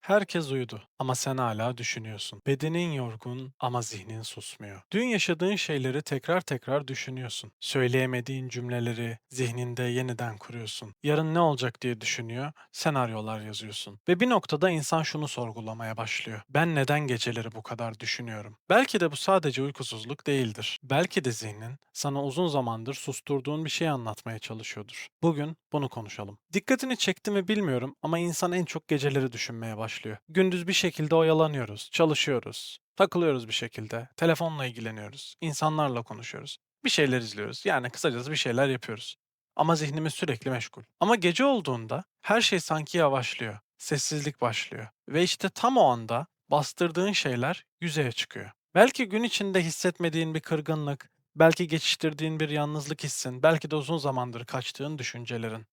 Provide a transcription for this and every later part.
Herkes uyudu ama sen hala düşünüyorsun. Bedenin yorgun ama zihnin susmuyor. Dün yaşadığın şeyleri tekrar tekrar düşünüyorsun. Söyleyemediğin cümleleri zihninde yeniden kuruyorsun. Yarın ne olacak diye düşünüyor, senaryolar yazıyorsun. Ve bir noktada insan şunu sorgulamaya başlıyor. Ben neden geceleri bu kadar düşünüyorum? Belki de bu sadece uykusuzluk değildir. Belki de zihnin sana uzun zamandır susturduğun bir şey anlatmaya çalışıyordur. Bugün bunu konuşalım. Dikkatini çekti mi bilmiyorum ama insan en çok geceleri düşünmeye başlıyor. Gündüz bir şekilde oyalanıyoruz, çalışıyoruz, takılıyoruz bir şekilde, telefonla ilgileniyoruz, insanlarla konuşuyoruz, bir şeyler izliyoruz. Yani kısacası bir şeyler yapıyoruz. Ama zihnimiz sürekli meşgul. Ama gece olduğunda her şey sanki yavaşlıyor, sessizlik başlıyor ve işte tam o anda bastırdığın şeyler yüzeye çıkıyor. Belki gün içinde hissetmediğin bir kırgınlık, belki geçiştirdiğin bir yalnızlık hissin, belki de uzun zamandır kaçtığın düşüncelerin.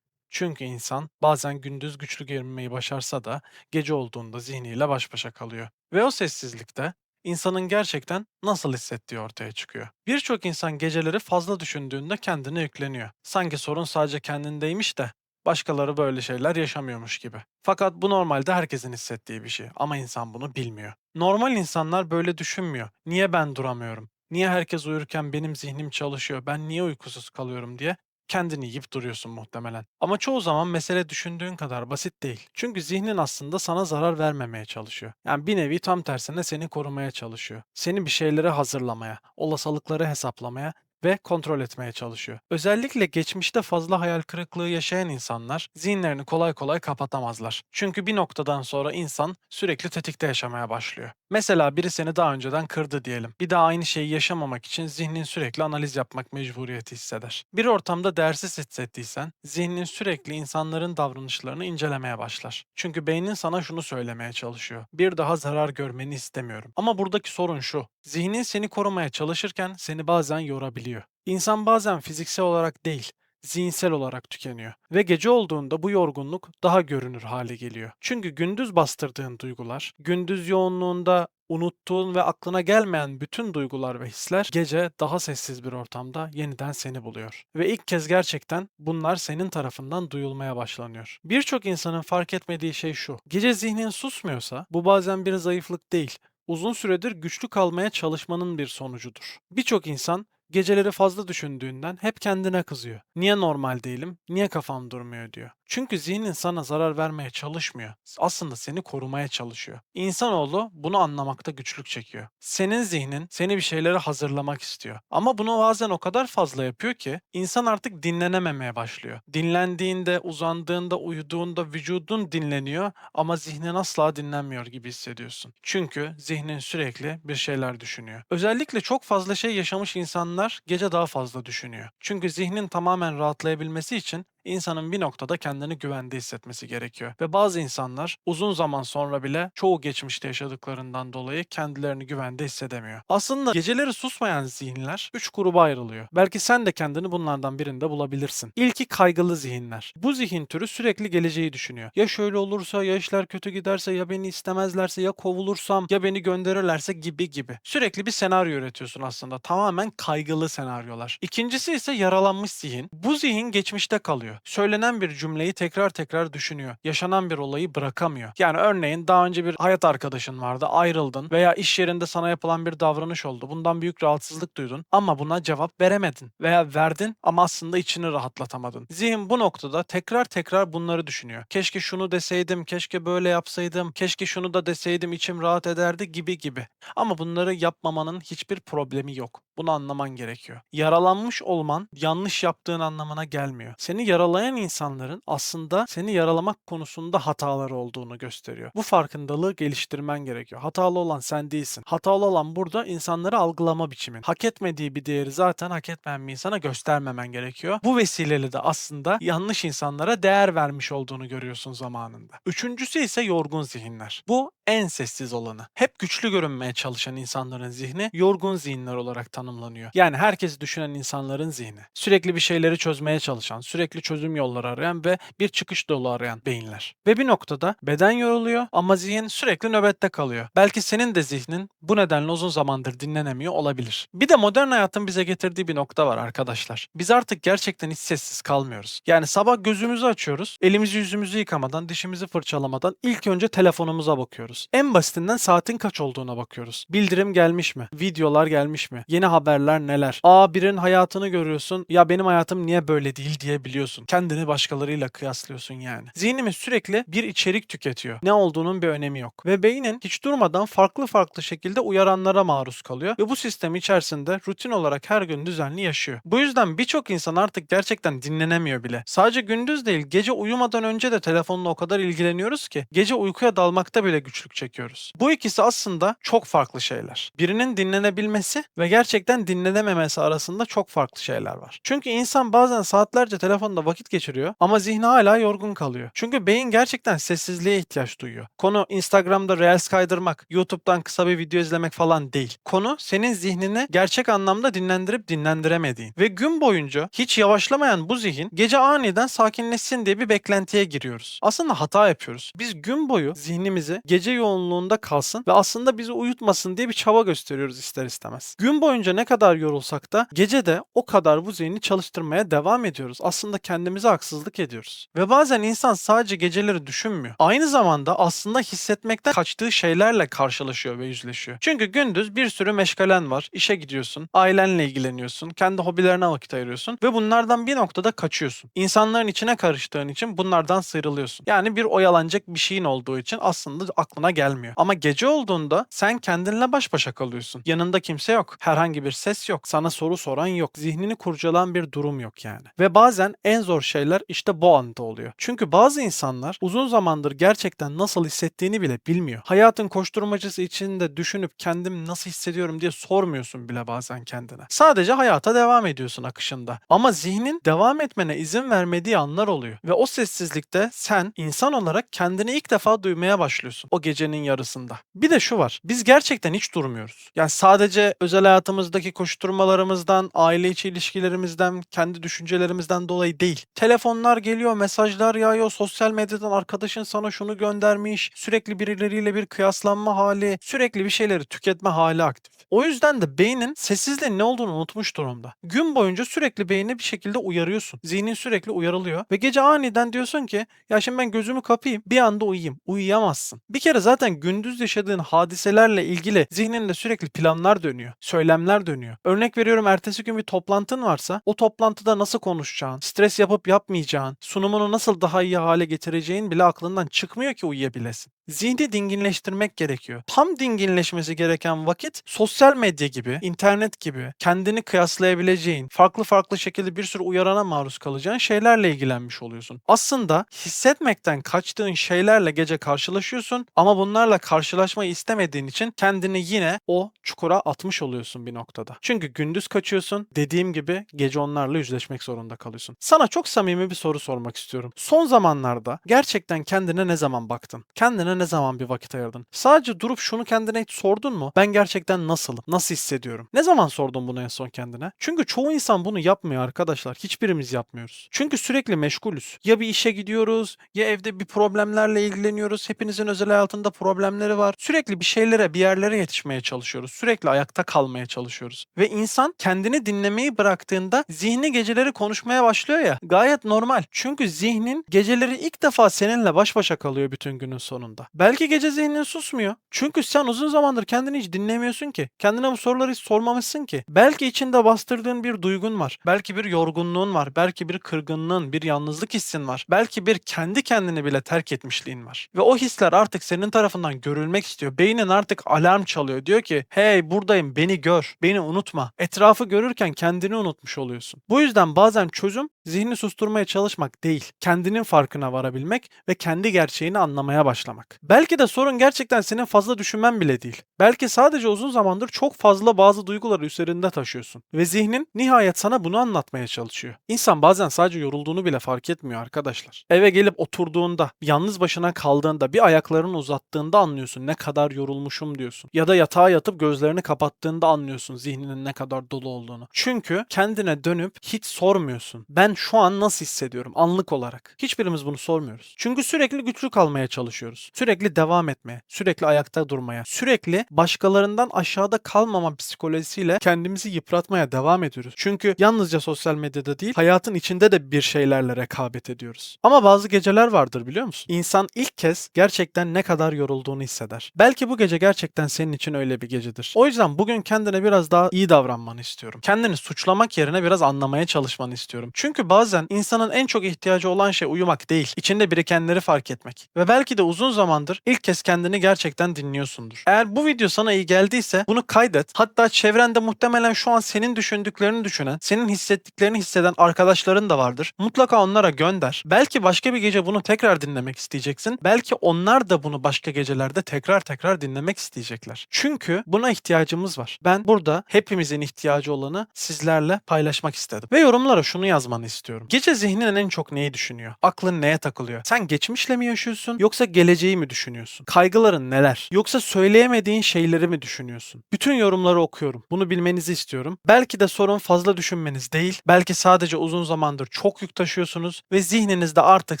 Çünkü insan bazen gündüz güçlü görünmeyi başarsa da gece olduğunda zihniyle baş başa kalıyor. Ve o sessizlikte insanın gerçekten nasıl hissettiği ortaya çıkıyor. Birçok insan geceleri fazla düşündüğünde kendine yükleniyor. Sanki sorun sadece kendindeymiş de başkaları böyle şeyler yaşamıyormuş gibi. Fakat bu normalde herkesin hissettiği bir şey ama insan bunu bilmiyor. Normal insanlar böyle düşünmüyor. Niye ben duramıyorum? Niye herkes uyurken benim zihnim çalışıyor? Ben niye uykusuz kalıyorum diye kendini yiyip duruyorsun muhtemelen. Ama çoğu zaman mesele düşündüğün kadar basit değil. Çünkü zihnin aslında sana zarar vermemeye çalışıyor. Yani bir nevi tam tersine seni korumaya çalışıyor. Seni bir şeylere hazırlamaya, olasılıkları hesaplamaya ve kontrol etmeye çalışıyor. Özellikle geçmişte fazla hayal kırıklığı yaşayan insanlar zihinlerini kolay kolay kapatamazlar. Çünkü bir noktadan sonra insan sürekli tetikte yaşamaya başlıyor. Mesela biri seni daha önceden kırdı diyelim. Bir daha aynı şeyi yaşamamak için zihnin sürekli analiz yapmak mecburiyeti hisseder. Bir ortamda değersiz hissettiysen zihnin sürekli insanların davranışlarını incelemeye başlar. Çünkü beynin sana şunu söylemeye çalışıyor. Bir daha zarar görmeni istemiyorum. Ama buradaki sorun şu. Zihnin seni korumaya çalışırken seni bazen yorabiliyor. İnsan bazen fiziksel olarak değil, zihinsel olarak tükeniyor. Ve gece olduğunda bu yorgunluk daha görünür hale geliyor. Çünkü gündüz bastırdığın duygular, gündüz yoğunluğunda unuttuğun ve aklına gelmeyen bütün duygular ve hisler gece daha sessiz bir ortamda yeniden seni buluyor. Ve ilk kez gerçekten bunlar senin tarafından duyulmaya başlanıyor. Birçok insanın fark etmediği şey şu. Gece zihnin susmuyorsa bu bazen bir zayıflık değil, uzun süredir güçlü kalmaya çalışmanın bir sonucudur. Birçok insan geceleri fazla düşündüğünden hep kendine kızıyor. Niye normal değilim? Niye kafam durmuyor diyor. Çünkü zihnin sana zarar vermeye çalışmıyor. Aslında seni korumaya çalışıyor. İnsanoğlu bunu anlamakta güçlük çekiyor. Senin zihnin seni bir şeylere hazırlamak istiyor. Ama bunu bazen o kadar fazla yapıyor ki insan artık dinlenememeye başlıyor. Dinlendiğinde, uzandığında, uyuduğunda vücudun dinleniyor ama zihnin asla dinlenmiyor gibi hissediyorsun. Çünkü zihnin sürekli bir şeyler düşünüyor. Özellikle çok fazla şey yaşamış insanlar gece daha fazla düşünüyor. Çünkü zihnin tamamen rahatlayabilmesi için insanın bir noktada kendini güvende hissetmesi gerekiyor. Ve bazı insanlar uzun zaman sonra bile çoğu geçmişte yaşadıklarından dolayı kendilerini güvende hissedemiyor. Aslında geceleri susmayan zihinler 3 gruba ayrılıyor. Belki sen de kendini bunlardan birinde bulabilirsin. İlki kaygılı zihinler. Bu zihin türü sürekli geleceği düşünüyor. Ya şöyle olursa, ya işler kötü giderse, ya beni istemezlerse, ya kovulursam, ya beni gönderirlerse gibi gibi. Sürekli bir senaryo üretiyorsun aslında. Tamamen kaygılı senaryolar. İkincisi ise yaralanmış zihin. Bu zihin geçmişte kalıyor. Söylenen bir cümleyi tekrar tekrar düşünüyor. Yaşanan bir olayı bırakamıyor. Yani örneğin daha önce bir hayat arkadaşın vardı, ayrıldın veya iş yerinde sana yapılan bir davranış oldu. Bundan büyük rahatsızlık duydun ama buna cevap veremedin veya verdin ama aslında içini rahatlatamadın. Zihin bu noktada tekrar tekrar bunları düşünüyor. Keşke şunu deseydim, keşke böyle yapsaydım, keşke şunu da deseydim içim rahat ederdi gibi gibi. Ama bunları yapmamanın hiçbir problemi yok. Bunu anlaman gerekiyor. Yaralanmış olman yanlış yaptığın anlamına gelmiyor. Seni yaralayan insanların aslında seni yaralamak konusunda hataları olduğunu gösteriyor. Bu farkındalığı geliştirmen gerekiyor. Hatalı olan sen değilsin. Hatalı olan burada insanları algılama biçimin. Hak etmediği bir değeri zaten hak etmeyen bir insana göstermemen gerekiyor. Bu vesileyle de aslında yanlış insanlara değer vermiş olduğunu görüyorsun zamanında. Üçüncüsü ise yorgun zihinler. Bu en sessiz olanı. Hep güçlü görünmeye çalışan insanların zihni yorgun zihinler olarak tanımlanıyor. Yani herkesi düşünen insanların zihni. Sürekli bir şeyleri çözmeye çalışan, sürekli çözüm yolları arayan ve bir çıkış yolu arayan beyinler. Ve bir noktada beden yoruluyor ama zihin sürekli nöbette kalıyor. Belki senin de zihnin bu nedenle uzun zamandır dinlenemiyor olabilir. Bir de modern hayatın bize getirdiği bir nokta var arkadaşlar. Biz artık gerçekten hiç sessiz kalmıyoruz. Yani sabah gözümüzü açıyoruz, elimizi yüzümüzü yıkamadan, dişimizi fırçalamadan ilk önce telefonumuza bakıyoruz. En basitinden saatin kaç olduğuna bakıyoruz. Bildirim gelmiş mi? Videolar gelmiş mi? Yeni haberler neler? Birinin hayatını görüyorsun. Ya benim hayatım niye böyle değil diyebiliyorsun. Kendini başkalarıyla kıyaslıyorsun yani. Zihnimiz sürekli bir içerik tüketiyor. Ne olduğunun bir önemi yok. Ve beynin hiç durmadan farklı farklı şekilde uyaranlara maruz kalıyor ve bu sistem içerisinde rutin olarak her gün düzenli yaşıyor. Bu yüzden birçok insan artık gerçekten dinlenemiyor bile. Sadece gündüz değil, gece uyumadan önce de telefonla o kadar ilgileniyoruz ki gece uykuya dalmakta bile güçlük çekiyoruz. Bu ikisi aslında çok farklı şeyler. Birinin dinlenebilmesi ve gerçekten dinlenememesi arasında çok farklı şeyler var. Çünkü insan bazen saatlerce telefonda vakit geçiriyor ama zihni hala yorgun kalıyor. Çünkü beyin gerçekten sessizliğe ihtiyaç duyuyor. Konu Instagram'da Reels kaydırmak, YouTube'dan kısa bir video izlemek falan değil. Konu senin zihnini gerçek anlamda dinlendirip dinlendiremediğin. Ve gün boyunca hiç yavaşlamayan bu zihin gece aniden sakinleşsin diye bir beklentiye giriyoruz. Aslında hata yapıyoruz. Biz gün boyu zihnimizi gece yoğunluğunda kalsın ve aslında bizi uyutmasın diye bir çaba gösteriyoruz ister istemez. Gün boyunca ne kadar yorulsak da gece de o kadar bu zihni çalıştırmaya devam ediyoruz. Aslında kendimize haksızlık ediyoruz. Ve bazen insan sadece geceleri düşünmüyor. Aynı zamanda aslında hissetmekten kaçtığı şeylerle karşılaşıyor ve yüzleşiyor. Çünkü gündüz bir sürü meşgalen var. İşe gidiyorsun, ailenle ilgileniyorsun, kendi hobilerine vakit ayırıyorsun ve bunlardan bir noktada kaçıyorsun. İnsanların içine karıştığın için bunlardan sıyrılıyorsun. Yani bir oyalanacak bir şeyin olduğu için aslında aklına gelmiyor. Ama gece olduğunda sen kendinle baş başa kalıyorsun. Yanında kimse yok. Herhangi bir ses yok. Sana soru soran yok. Zihnini kurcalan bir durum yok yani. Ve bazen en zor şeyler işte bu anda oluyor. Çünkü bazı insanlar uzun zamandır gerçekten nasıl hissettiğini bile bilmiyor. Hayatın koşturmacası içinde düşünüp kendim nasıl hissediyorum diye sormuyorsun bile bazen kendine. Sadece hayata devam ediyorsun akışında. Ama zihnin devam etmene izin vermediği anlar oluyor. Ve o sessizlikte sen insan olarak kendini ilk defa duymaya başlıyorsun. O gecenin yarısında. Bir de şu var. Biz gerçekten hiç durmuyoruz. Yani sadece özel hayatımızdaki koşturmalarımızdan, aile içi ilişkilerimizden, kendi düşüncelerimizden dolayı değil. Telefonlar geliyor, mesajlar yağıyor, sosyal medyadan arkadaşın sana şunu göndermiş, sürekli birileriyle bir kıyaslanma hali, sürekli bir şeyleri tüketme hali aktif. O yüzden de beynin sessizliğin ne olduğunu unutmuş durumda. Gün boyunca sürekli beyni bir şekilde uyarıyorsun. Zihnin sürekli uyarılıyor ve gece aniden diyorsun ki ya şimdi ben gözümü kapayım bir anda uyuyayım. Uyuyamazsın. Bir kere zaten gündüz yaşadığın hadiselerle ilgili zihninde sürekli planlar dönüyor. Söylemler dönüyor. Örnek veriyorum ertesi gün bir toplantın varsa o toplantıda nasıl konuşacağın, stres yapıp yapmayacağın, sunumunu nasıl daha iyi hale getireceğin bile aklından çıkmıyor ki uyuyabilesin. Zihni dinginleştirmek gerekiyor. Tam dinginleşmesi gereken vakit sosyal medya gibi, internet gibi kendini kıyaslayabileceğin, farklı farklı şekilde bir sürü uyarana maruz kalacağın şeylerle ilgilenmiş oluyorsun. Aslında hissetmekten kaçtığın şeylerle gece karşılaşıyorsun ama bunlarla karşılaşmayı istemediğin için kendini yine o çukura atmış oluyorsun bir noktada. Çünkü gündüz kaçıyorsun, dediğim gibi gece onlarla yüzleşmek zorunda kalıyorsun. Sana çok samimi bir soru sormak istiyorum. Son zamanlarda gerçekten kendine ne zaman baktın? Kendine ne zaman bir vakit ayırdın? Sadece durup şunu kendine hiç sordun mu? Ben gerçekten nasılım? Nasıl hissediyorum? Ne zaman sordun bunu en son kendine? Çünkü çoğu insan bunu yapmıyor arkadaşlar. Hiçbirimiz yapmıyoruz. Çünkü sürekli meşgulüz. Ya bir işe gidiyoruz, ya evde bir problemlerle ilgileniyoruz. Hepinizin özel hayatında problemleri var. Sürekli bir şeylere, bir yerlere yetişmeye çalışıyoruz. Sürekli ayakta kalmaya çalışıyoruz. Ve insan kendini dinlemeyi bıraktığında zihni geceleri konuşmaya başlıyor ya. Gayet normal. Çünkü zihnin geceleri ilk defa seninle baş başa kalıyor bütün günün sonunda. Belki gece zihnin susmuyor. Çünkü sen uzun zamandır kendini hiç dinlemiyorsun ki. Kendine bu soruları hiç sormamışsın ki. Belki içinde bastırdığın bir duygun var. Belki bir yorgunluğun var. Belki bir kırgınlığın, bir yalnızlık hissin var. Belki bir kendi kendini bile terk etmişliğin var. Ve o hisler artık senin tarafından görülmek istiyor. Beynin artık alarm çalıyor. Diyor ki hey buradayım beni gör. Beni unutma. Etrafı görürken kendini unutmuş oluyorsun. Bu yüzden bazen çözüm zihni susturmaya çalışmak değil, kendinin farkına varabilmek ve kendi gerçeğini anlamaya başlamak. Belki de sorun gerçekten senin fazla düşünmen bile değil. Belki sadece uzun zamandır çok fazla bazı duyguları üzerinde taşıyorsun ve zihnin nihayet sana bunu anlatmaya çalışıyor. İnsan bazen sadece yorulduğunu bile fark etmiyor arkadaşlar. Eve gelip oturduğunda, yalnız başına kaldığında, bir ayaklarını uzattığında anlıyorsun ne kadar yorulmuşum diyorsun. Ya da yatağa yatıp gözlerini kapattığında anlıyorsun zihninin ne kadar dolu olduğunu. Çünkü kendine dönüp hiç sormuyorsun. Ben şu an nasıl hissediyorum anlık olarak? Hiçbirimiz bunu sormuyoruz. Çünkü sürekli güçlü kalmaya çalışıyoruz. Sürekli devam etmeye, sürekli ayakta durmaya, sürekli başkalarından aşağıda kalmama psikolojisiyle kendimizi yıpratmaya devam ediyoruz. Çünkü yalnızca sosyal medyada değil, hayatın içinde de bir şeylerle rekabet ediyoruz. Ama bazı geceler vardır biliyor musun? İnsan ilk kez gerçekten ne kadar yorulduğunu hisseder. Belki bu gece gerçekten senin için öyle bir gecedir. O yüzden bugün kendine biraz daha iyi davranmanı istiyorum. Kendini suçlamak yerine biraz anlamaya çalışmanı istiyorum. Çünkü bazen insanın en çok ihtiyacı olan şey uyumak değil, içinde birikenleri fark etmek. Ve belki de uzun zamandır ilk kez kendini gerçekten dinliyorsundur. Eğer bu video sana iyi geldiyse bunu kaydet. Hatta çevrende muhtemelen şu an senin düşündüklerini düşünen, senin hissettiklerini hisseden arkadaşların da vardır. Mutlaka onlara gönder. Belki başka bir gece bunu tekrar dinlemek isteyeceksin. Belki onlar da bunu başka gecelerde tekrar tekrar dinlemek isteyecekler. Çünkü buna ihtiyacımız var. Ben burada hepimizin ihtiyacı olanı sizlerle paylaşmak istedim. Ve yorumlara şunu yazmanı istiyorum. Gece zihnin en çok neyi düşünüyor? Aklın neye takılıyor? Sen geçmişle mi yaşıyorsun yoksa geleceği mi düşünüyorsun? Kaygıların neler? Yoksa söyleyemediğin şeyleri mi düşünüyorsun? Bütün yorumları okuyorum. Bunu bilmenizi istiyorum. Belki de sorun fazla düşünmeniz değil. Belki sadece uzun zamandır çok yük taşıyorsunuz ve zihninizde artık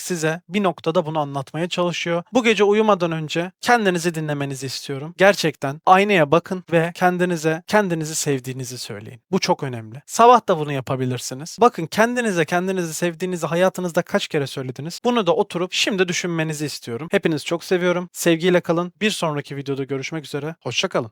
size bir noktada bunu anlatmaya çalışıyor. Bu gece uyumadan önce kendinizi dinlemenizi istiyorum. Gerçekten aynaya bakın ve kendinizi sevdiğinizi söyleyin. Bu çok önemli. Sabah da bunu yapabilirsiniz. Bakın kendinizi sevdiğinizi hayatınızda kaç kere söylediniz? Bunu da oturup şimdi düşünmenizi istiyorum. Hepinizi çok seviyorum. Sevgiyle kalın. Bir sonraki videoda görüşmek üzere. Hoşça kalın.